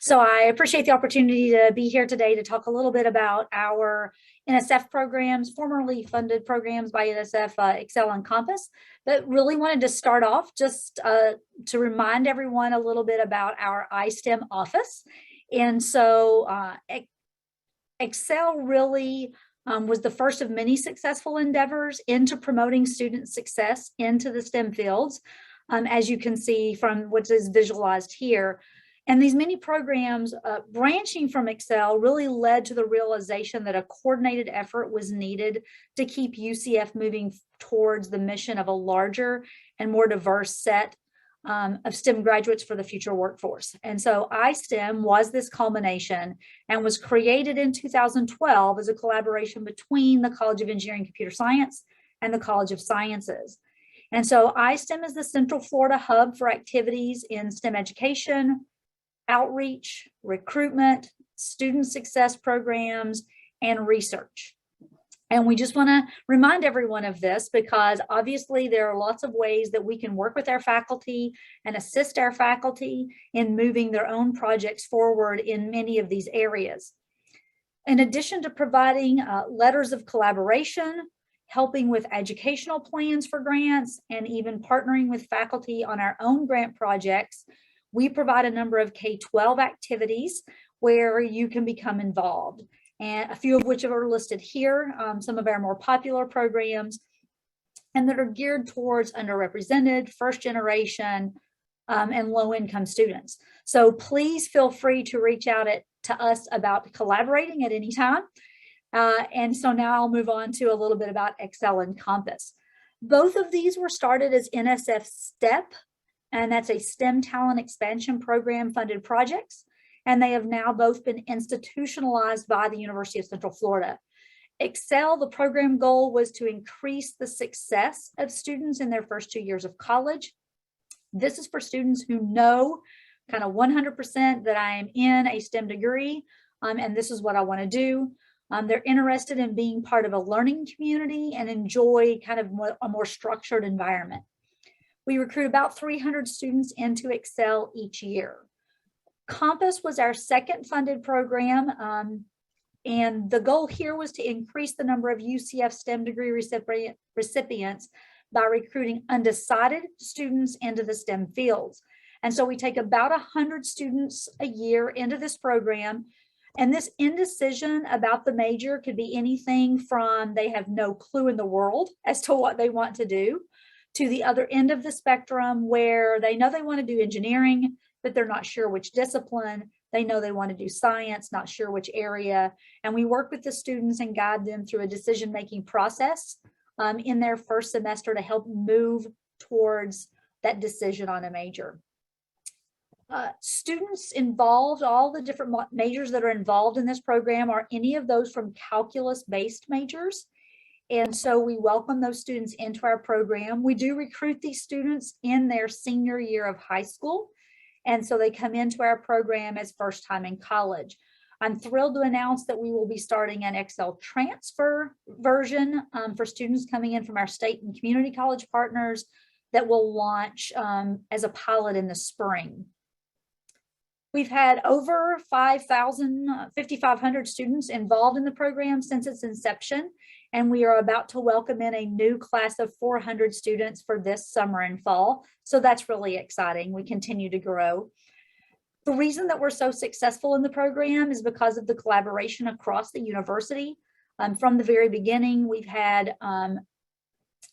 So I appreciate the opportunity to be here today to talk a little bit about our NSF programs, formerly funded programs by NSF, Excel and Compass, but really wanted to start off just to remind everyone a little bit about our iSTEM office. And so Excel really was the first of many successful endeavors into promoting student success into the STEM fields, as you can see from what is visualized here. And these many programs branching from Excel really led to the realization that a coordinated effort was needed to keep UCF moving towards the mission of a larger and more diverse set of STEM graduates for the future workforce. And so iSTEM was this culmination and was created in 2012 as a collaboration between the College of Engineering and Computer Science and the College of Sciences. And so iSTEM is the Central Florida hub for activities in STEM education, outreach, recruitment, student success programs, and research. And we just want to remind everyone of this because obviously there are lots of ways that we can work with our faculty and assist our faculty in moving their own projects forward in many of these areas. In addition to providing letters of collaboration, helping with educational plans for grants, and even partnering with faculty on our own grant projects, we provide a number of K-12 activities where you can become involved, and a few of which are listed here, some of our more popular programs, and that are geared towards underrepresented, first generation, and low-income students. So please feel free to reach out to us about collaborating at any time. And so now I'll move on to a little bit about Excel and Compass. Both of these were started as NSF STEP, and that's a STEM talent expansion program funded projects. And they have now both been institutionalized by the University of Central Florida. Excel, the program goal was to increase the success of students in their first 2 years of college. This is for students who know kind of 100% that I am in a STEM degree, and this is what I want to do. They're interested in being part of a learning community and enjoy kind of a more structured environment. We recruit about 300 students into Excel each year. Compass was our second funded program, and the goal here was to increase the number of UCF STEM degree recipients by recruiting undecided students into the STEM fields. And so we take about 100 students a year into this program, and this indecision about the major could be anything from they have no clue in the world as to what they want to do, to the other end of the spectrum where they know they want to do engineering, but they're not sure which discipline. They know they want to do science, not sure which area. And we work with the students and guide them through a decision-making process in their first semester to help move towards that decision on a major. Students involved, all the different majors that are involved in this program are any of those from calculus-based majors. And so we welcome those students into our program. We do recruit these students in their senior year of high school. And so they come into our program as first time in college. I'm thrilled to announce that we will be starting an Excel transfer version for students coming in from our state and community college partners that will launch as a pilot in the spring. We've had over 5,500 students involved in the program since its inception, and we are about to welcome in a new class of 400 students for this summer and fall. So that's really exciting. We continue to grow. The reason that we're so successful in the program is because of the collaboration across the university. From the very beginning, we've had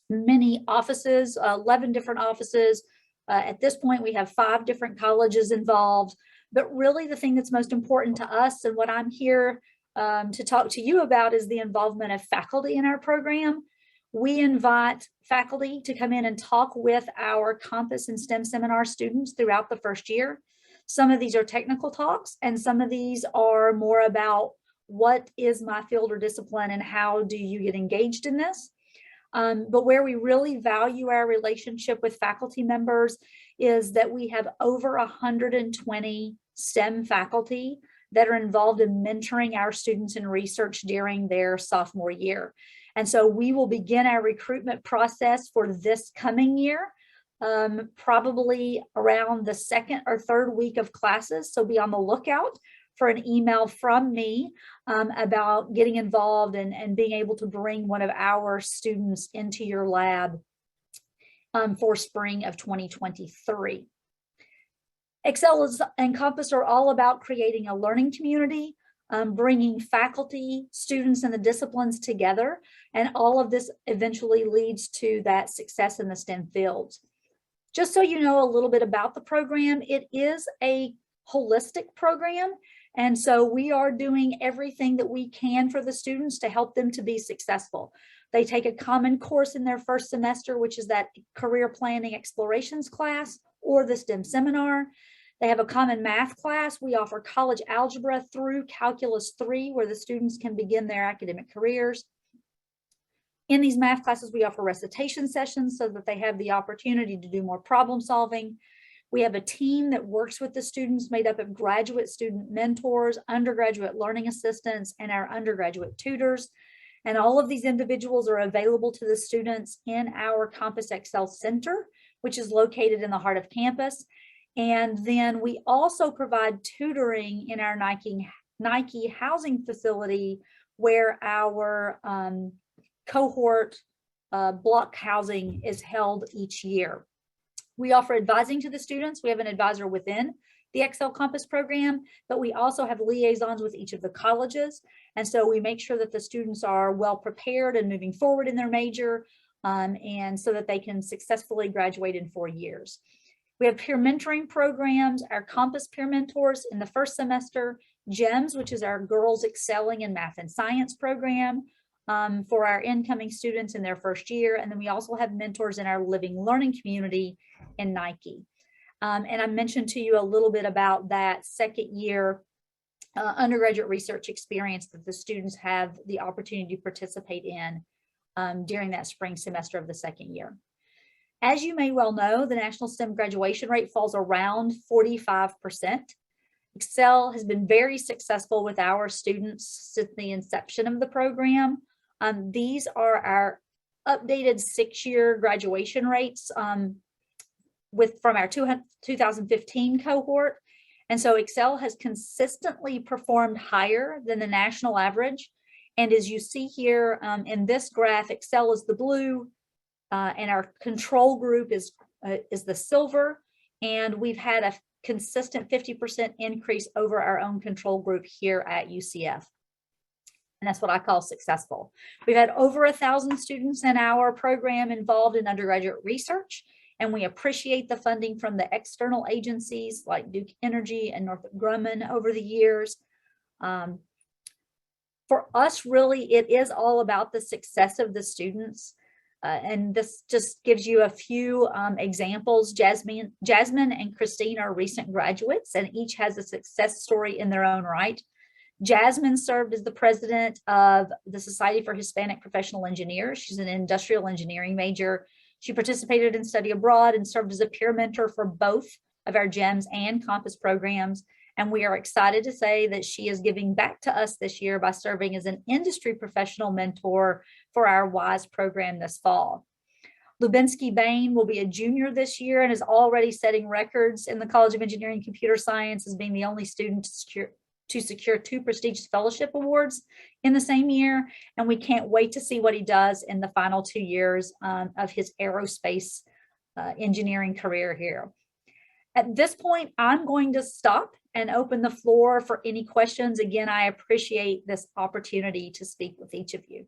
many offices, 11 different offices. At this point, we have 5 different colleges involved. But really the thing that's most important to us and what I'm here to talk to you about is the involvement of faculty in our program. We invite faculty to come in and talk with our Compass and STEM seminar students throughout the first year. Some of these are technical talks, and some of these are more about what is my field or discipline and how do you get engaged in this. But where we really value our relationship with faculty members is that we have over 120 STEM faculty that are involved in mentoring our students in research during their sophomore year. And so we will begin our recruitment process for this coming year probably around the second or third week of classes. So be on the lookout for an email from me about getting involved and being able to bring one of our students into your lab for spring of 2023. Excel and Compass are all about creating a learning community, bringing faculty, students, and the disciplines together. And all of this eventually leads to that success in the STEM fields. Just so you know a little bit about the program, it is a holistic program. And so we are doing everything that we can for the students to help them to be successful. They take a common course in their first semester, which is that career planning explorations class or the STEM seminar. They have a common math class. We offer college algebra through calculus 3, where the students can begin their academic careers. In these math classes, we offer recitation sessions so that they have the opportunity to do more problem solving. We have a team that works with the students made up of graduate student mentors, undergraduate learning assistants, and our undergraduate tutors. And all of these individuals are available to the students in our Compass Excel Center, which is located in the heart of campus. And then we also provide tutoring in our Nike housing facility, where our cohort block housing is held each year. We offer advising to the students. We have an advisor within the Excel Compass program, but we also have liaisons with each of the colleges. And so we make sure that the students are well prepared and moving forward in their major, and so that they can successfully graduate in 4 years. We have peer mentoring programs, our Compass peer mentors in the first semester, GEMS, which is our Girls Excelling in Math and Science program for our incoming students in their first year. And then we also have mentors in our Living Learning community in Nike. And I mentioned to you a little bit about that second year undergraduate research experience that the students have the opportunity to participate in during that spring semester of the second year. As you may well know, the national STEM graduation rate falls around 45%. Excel has been very successful with our students since the inception of the program. These are our updated 6-year graduation rates from our 2015 cohort. And so Excel has consistently performed higher than the national average. And as you see here in this graph, Excel is the blue, and our control group is the silver. And we've had a consistent 50% increase over our own control group here at UCF. And that's what I call successful. We've had over 1,000 students in our program involved in undergraduate research, and we appreciate the funding from the external agencies like Duke Energy and Northrop Grumman over the years. For us, really, it is all about the success of the students. And this just gives you a few examples. Jasmine and Christine are recent graduates, and each has a success story in their own right. Jasmine served as the president of the Society for Hispanic Professional Engineers. She's an industrial engineering major. She participated in study abroad and served as a peer mentor for both of our GEMS and Compass programs. And we are excited to say that she is giving back to us this year by serving as an industry professional mentor for our WISE program this fall. Lubinsky Bain will be a junior this year and is already setting records in the College of Engineering and Computer Science as being the only student to secure 2 prestigious fellowship awards in the same year. And we can't wait to see what he does in the final 2 years of his aerospace engineering career here. At this point, I'm going to stop and open the floor for any questions. Again, I appreciate this opportunity to speak with each of you.